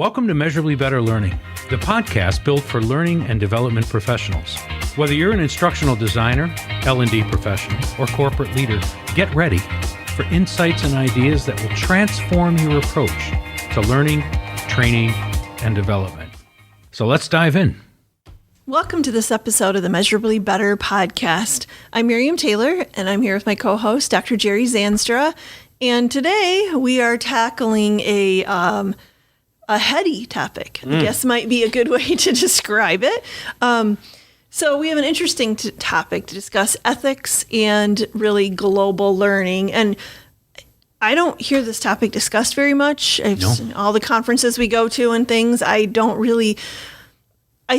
Welcome to Measurably Better Learning, the podcast built for learning and development professionals. Whether you're an instructional designer, L&D professional, or corporate leader, get ready for insights and ideas that will transform your approach to learning, training, and development. So let's dive in. Welcome to this episode of the Measurably Better podcast. I'm Miriam Taylor, and I'm here with my co-host, Dr. Jerry Zanstra. And today we are tackling a heady topic, I guess might be a good way to describe it. So we have an interesting topic to discuss: ethics and really global learning. And I don't hear this topic discussed very much. All the conferences we go to and things, I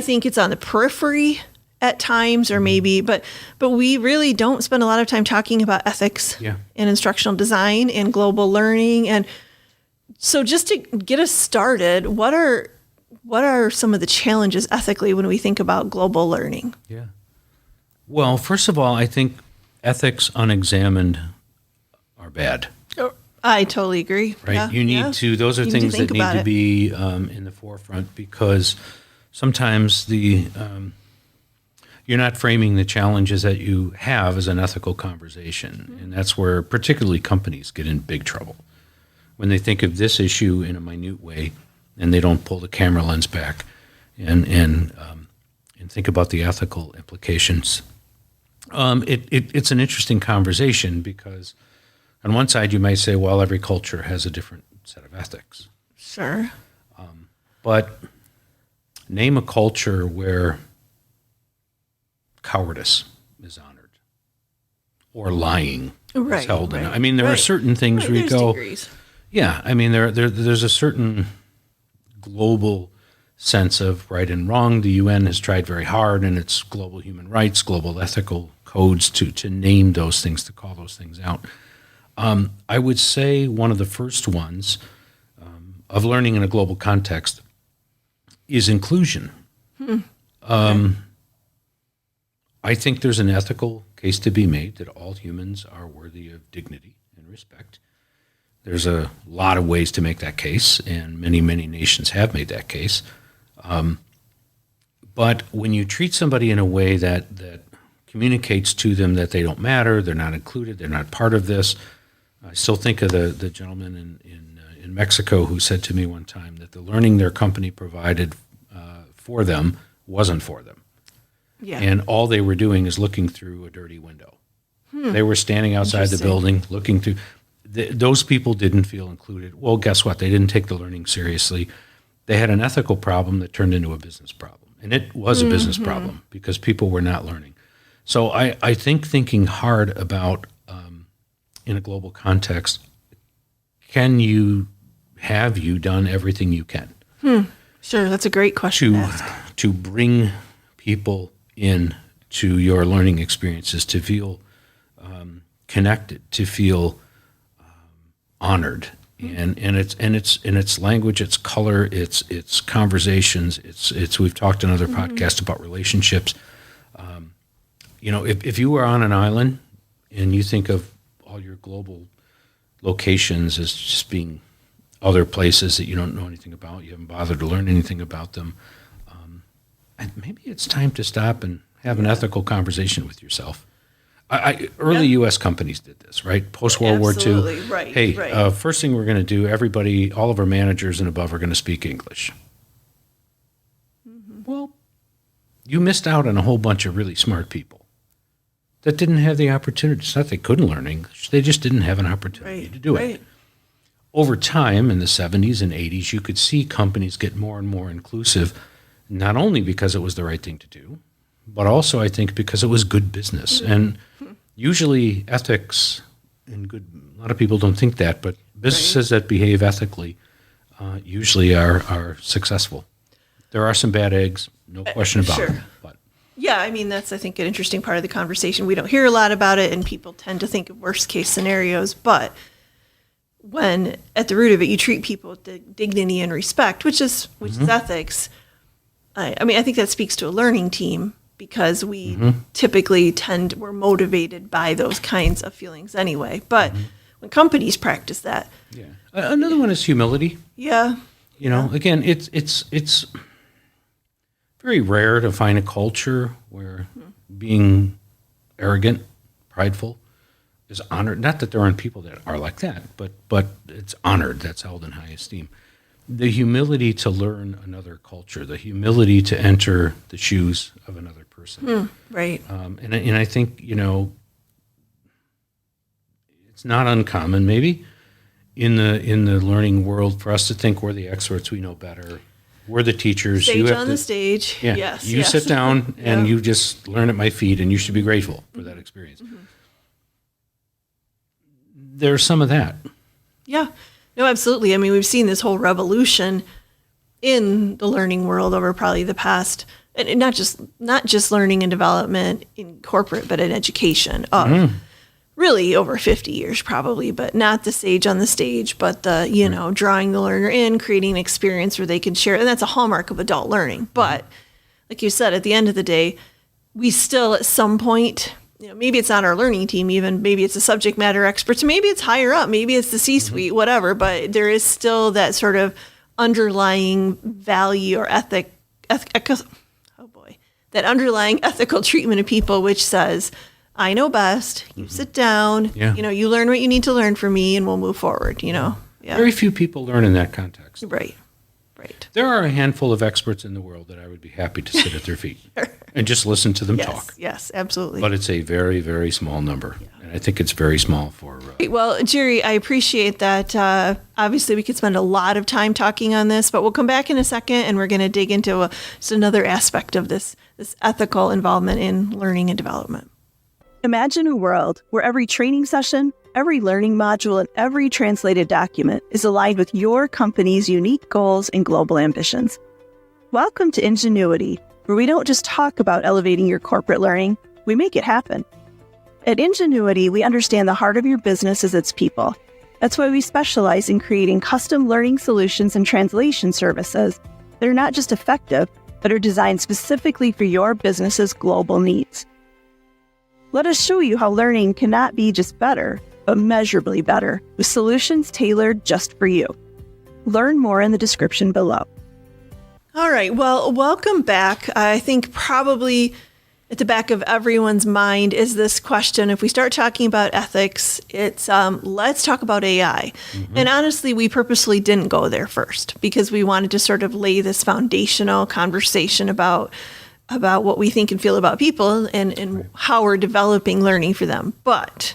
think it's on the periphery at times, or maybe, but we really don't spend a lot of time talking about ethics and instructional design and global learning. And so just to get us started, what are some of the challenges ethically when we think about global learning? Yeah. Well, first of all, I think ethics unexamined are bad. I totally agree. Right. Yeah, you need to, those are things that need to be in the forefront, because sometimes you're not framing the challenges that you have as an ethical conversation. And that's where particularly companies get in big trouble. When they think of this issue in a minute way and they don't pull the camera lens back and think about the ethical implications. It's an interesting conversation, because on one side you might say, well, every culture has a different set of ethics. Sure. But name a culture where cowardice is honored or lying is held in. I mean, there are certain things where you go, degrees. Yeah, I mean, there's a certain global sense of right and wrong. The UN has tried very hard in its global human rights, global ethical codes to name those things, to call those things out. I would say one of the first ones of learning in a global context is inclusion. I think there's an ethical case to be made that all humans are worthy of dignity and respect. There's a lot of ways to make that case, and many, many nations have made that case. But when you treat somebody in a way that communicates to them that they don't matter, they're not included, they're not part of this. I still think of the gentleman in Mexico who said to me one time that the learning their company provided for them wasn't for them. Yeah. And all they were doing is looking through a dirty window. They were standing outside the building looking through. Those people didn't feel included. Well, guess what? They didn't take the learning seriously. They had an ethical problem that turned into a business problem. And it was a business problem because people were not learning. So I think thinking hard about, in a global context, have you done everything you can? Sure, that's a great question to ask. To bring people in to your learning experiences, to feel connected, to feel honored, and its language, its color, its conversations, it's we've talked in other podcasts about relationships. If you were on an island and you think of all your global locations as just being other places that you don't know anything about, you haven't bothered to learn anything about them, maybe it's time to stop and have an ethical conversation with yourself. Early U.S. companies did this, right? Post-World War II. Right. First thing we're going to do, all of our managers and above are going to speak English. Well, you missed out on a whole bunch of really smart people that didn't have the opportunity. It's not they couldn't learn English. They just didn't have an opportunity to do it. Over time, in the 70s and 80s, you could see companies get more and more inclusive, not only because it was the right thing to do, but also I think because it was good business. And usually ethics and a lot of people don't think that, but businesses that behave ethically usually are successful. There are some bad eggs, no question about it. But yeah, I mean, that's, I think, an interesting part of the conversation. We don't hear a lot about it, and people tend to think of worst case scenarios, but when at the root of it, you treat people with dignity and respect, which is ethics. I think that speaks to a learning team, because we typically we're motivated by those kinds of feelings anyway. But when companies practice that. Yeah. Another one is humility. Yeah. You know, again, it's very rare to find a culture where being arrogant, prideful is honored. Not that there aren't people that are like that, but it's honored. That's held in high esteem. The humility to learn another culture, the humility to enter the shoes of another person. Right. And I think, you know, it's not uncommon maybe in the learning world for us to think we're the experts, we know better. We're the teachers. Stage on the stage. Yeah, Yes. you sit down and Yeah. you just learn at my feet, and you should be grateful for that experience. There's some of that. Yeah. No, absolutely. I mean, we've seen this whole revolution in the learning world over probably the past, and not just learning and development in corporate, but in education of really over 50 years probably, but not the sage on the stage, but the, you know, drawing the learner in, creating an experience where they can share. And that's a hallmark of adult learning. But like you said, at the end of the day, we still at some point, you know, maybe it's not our learning team even, maybe it's the subject matter experts, maybe it's higher up, maybe it's the C-suite, whatever, but there is still that sort of underlying value or that underlying ethical treatment of people, which says, I know best, you sit down, Yeah. you know, you learn what you need to learn from me and we'll move forward, you know? Yeah. Very few people learn in that context. Right. There are a handful of experts in the world that I would be happy to sit at their feet and just listen to them talk. Yes, absolutely. But it's a very, very small number. And I think it's very small for... Well, Jerry, I appreciate that. Obviously, we could spend a lot of time talking on this, but we'll come back in a second and we're going to dig into just another aspect of this ethical involvement in learning and development. Imagine a world where every training session, every learning module, and every translated document is aligned with your company's unique goals and global ambitions. Welcome to Ingenuity, where we don't just talk about elevating your corporate learning, we make it happen. At Ingenuity, we understand the heart of your business is its people. That's why we specialize in creating custom learning solutions and translation services that are not just effective, but are designed specifically for your business's global needs. Let us show you how learning cannot be just better, but measurably better, with solutions tailored just for you. Learn more in the description below. All right. Well, welcome back. I think probably at the back of everyone's mind is this question. If we start talking about ethics, it's let's talk about AI. And honestly, we purposely didn't go there first because we wanted to sort of lay this foundational conversation about what we think and feel about people and how we're developing learning for them. But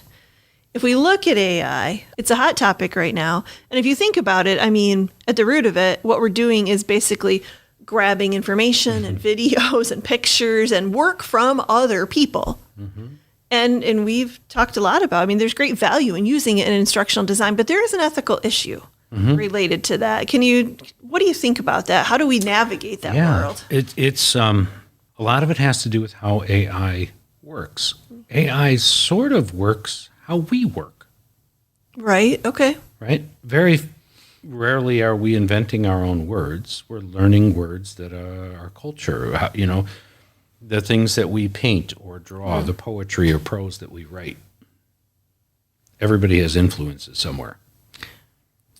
if we look at AI, it's a hot topic right now. And if you think about it, I mean, at the root of it, what we're doing is basically grabbing information and videos and pictures and work from other people. And we've talked a lot about, I mean, there's great value in using it in instructional design, but there is an ethical issue related to that. What do you think about that? How do we navigate that world? It's a lot of it has to do with how AI works. AI sort of works how we work. Right. Okay. Right? Very rarely are we inventing our own words. We're learning words that are our culture, you know, the things that we paint or draw, the poetry or prose that we write. Everybody has influences somewhere.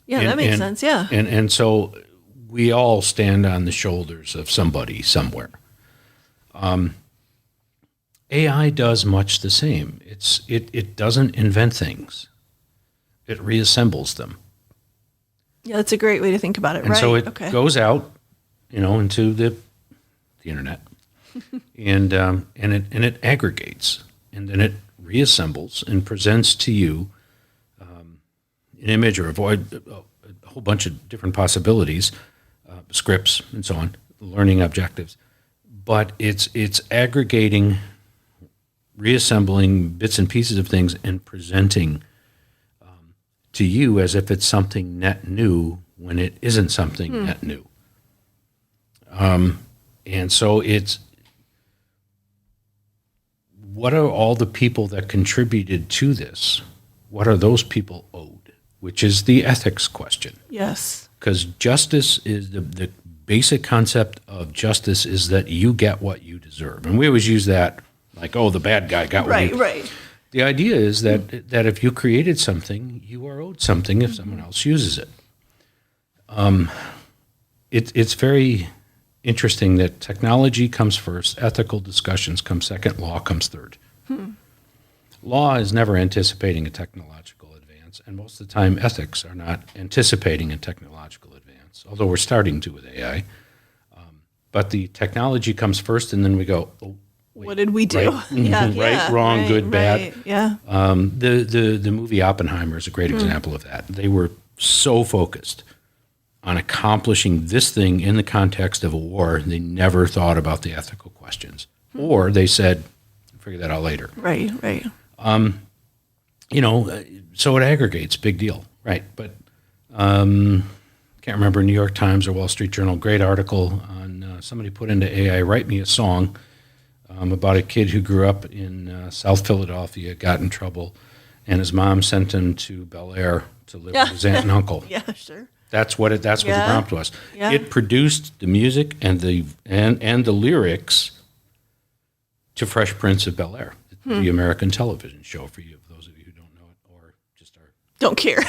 Yeah, that makes sense. Yeah. And so we all stand on the shoulders of somebody somewhere. AI does much the same. It doesn't invent things. It reassembles them. Yeah, that's a great way to think about it. And right. so it goes out, you know, into the internet, and it aggregates, and then it reassembles and presents to you an image or a whole bunch of different possibilities, scripts and so on, learning objectives. But it's aggregating, reassembling bits and pieces of things and presenting to you as if it's something net new when it isn't something net new. And so it's, what are all the people that contributed to this? What are those people owed? Which is the ethics question. Yes. Because justice is the basic concept of justice is that you get what you deserve. And we always use that like, oh, the bad guy got what he... Right. The idea is that if you created something, you are owed something if someone else uses it. it's very interesting that technology comes first, ethical discussions come second, law comes third. Law is never anticipating a technological advance, and most of the time ethics are not anticipating a technological advance, although we're starting to with AI. But the technology comes first, and then we go, oh, wait, what did we do? right, right, wrong, good, bad. Yeah. The movie Oppenheimer is a great example of that. They were so focused on accomplishing this thing in the context of a war, they never thought about the ethical questions. Or they said, figure that out later. Right. So it aggregates, big deal, right? But can't remember, New York Times or Wall Street Journal, great article on somebody put into AI, write me a song about a kid who grew up in South Philadelphia, got in trouble, and his mom sent him to Bel Air to live with his aunt and uncle. Yeah, sure. That's what the prompt was. Yeah. It produced the music and the lyrics to Fresh Prince of Bel Air, the American television show, for you, those of you who don't know it, or just don't care,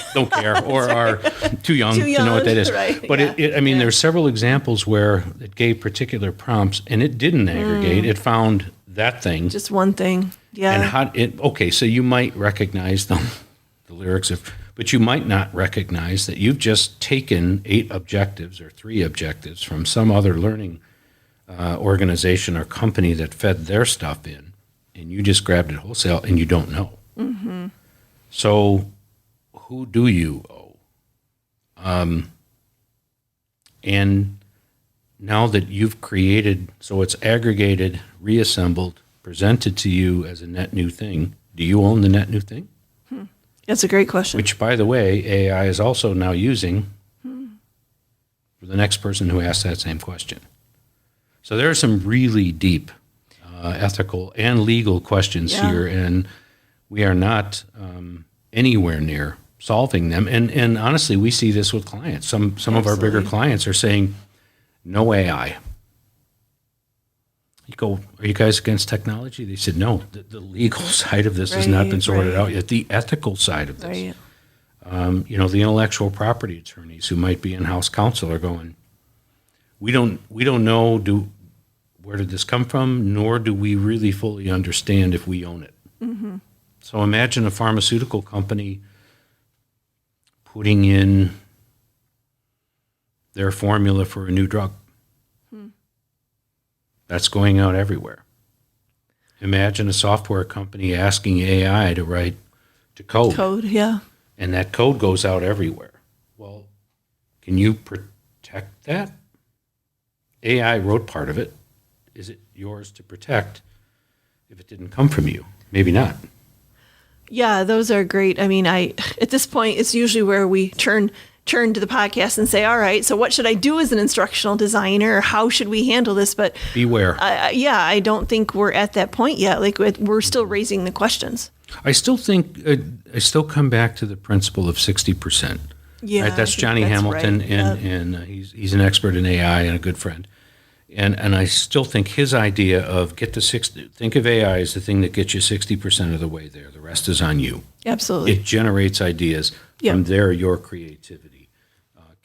or are too young to know what that is. Right, but there's several examples where it gave particular prompts and it didn't aggregate. It found that thing, just one thing. Yeah. And so you might recognize the lyrics but you might not recognize that you've just taken 8 objectives or 3 objectives from some other learning organization or company that fed their stuff in, and you just grabbed it wholesale and you don't know. Mm-hmm. So who do you owe? And now that you've created, so it's aggregated, reassembled, presented to you as a net new thing, do you own the net new thing? That's a great question. Which, by the way, AI is also now using for the next person who asks that same question. So there are some really deep ethical and legal questions here, and we are not anywhere near solving them. And honestly, we see this with clients. Some of our bigger clients are saying, no AI. You go, are you guys against technology? They said, no, the legal side of this has not been sorted out yet. The ethical side of this. Right. The intellectual property attorneys who might be in-house counsel are going, we don't know where did this come from, nor do we really fully understand if we own it. Mm-hmm. So imagine a pharmaceutical company putting in their formula for a new drug. That's going out everywhere. Imagine a software company asking AI to code. Code, yeah. And that code goes out everywhere. Well, can you protect that? AI wrote part of it. Is it yours to protect if it didn't come from you? Maybe not. Yeah, those are great. I mean, at this point, it's usually where we turn to the podcast and say, all right, so what should I do as an instructional designer? Or how should we handle this? But beware. I don't think we're at that point yet. Like, we're still raising the questions. I still think, I still come back to the principle of 60%. Yeah, right? That's Johnny Hamilton, right. and he's an expert in AI and a good friend. And I still think his idea of think of AI as the thing that gets you 60% of the way there. The rest is on you. Absolutely. It generates ideas. Yep. From there, your creativity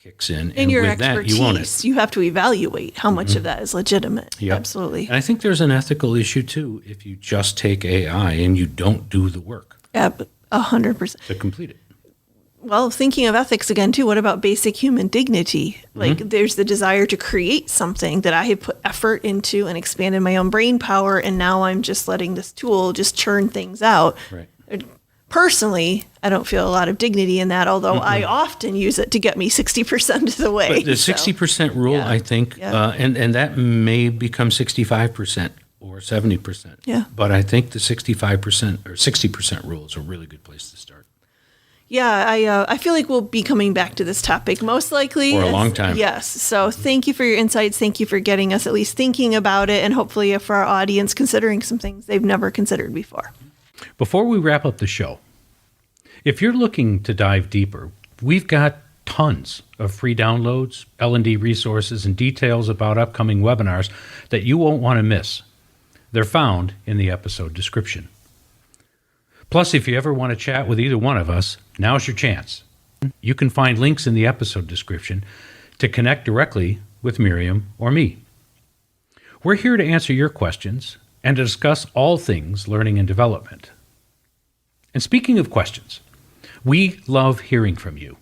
kicks in. And your with expertise, that, you own it. You have to evaluate how much of that is legitimate. Yep. Absolutely. And I think there's an ethical issue, too, if you just take AI and you don't do the work. 100%. To complete it. Well, thinking of ethics again, too, what about basic human dignity? Like, there's the desire to create something that I have put effort into and expanded my own brain power, and now I'm just letting this tool just churn things out. Right. Personally, I don't feel a lot of dignity in that, although I often use it to get me 60% of the way. But the 60% rule, I think, and that may become 65% or 70%. Yeah. But I think the 65% or 60% rule is a really good place to start. Yeah, I feel like we'll be coming back to this topic most likely. For a long time. Yes. So thank you for your insights. Thank you for getting us at least thinking about it, and hopefully for our audience considering some things they've never considered before. Before we wrap up the show, if you're looking to dive deeper, we've got tons of free downloads, L&D resources, and details about upcoming webinars that you won't want to miss. They're found in the episode description. Plus, if you ever want to chat with either one of us, now's your chance. You can find links in the episode description to connect directly with Miriam or me. We're here to answer your questions and to discuss all things learning and development. And speaking of questions, we love hearing from you.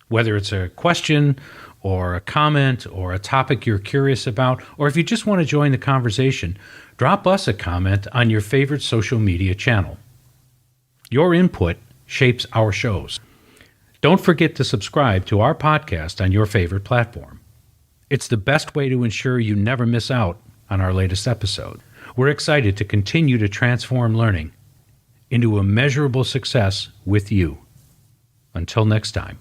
Whether it's a question or a comment or a topic you're curious about, or if you just want to join the conversation, drop us a comment on your favorite social media channel. Your input shapes our shows. Don't forget to subscribe to our podcast on your favorite platform. It's the best way to ensure you never miss out on our latest episode. We're excited to continue to transform learning into a measurable success with you. Until next time.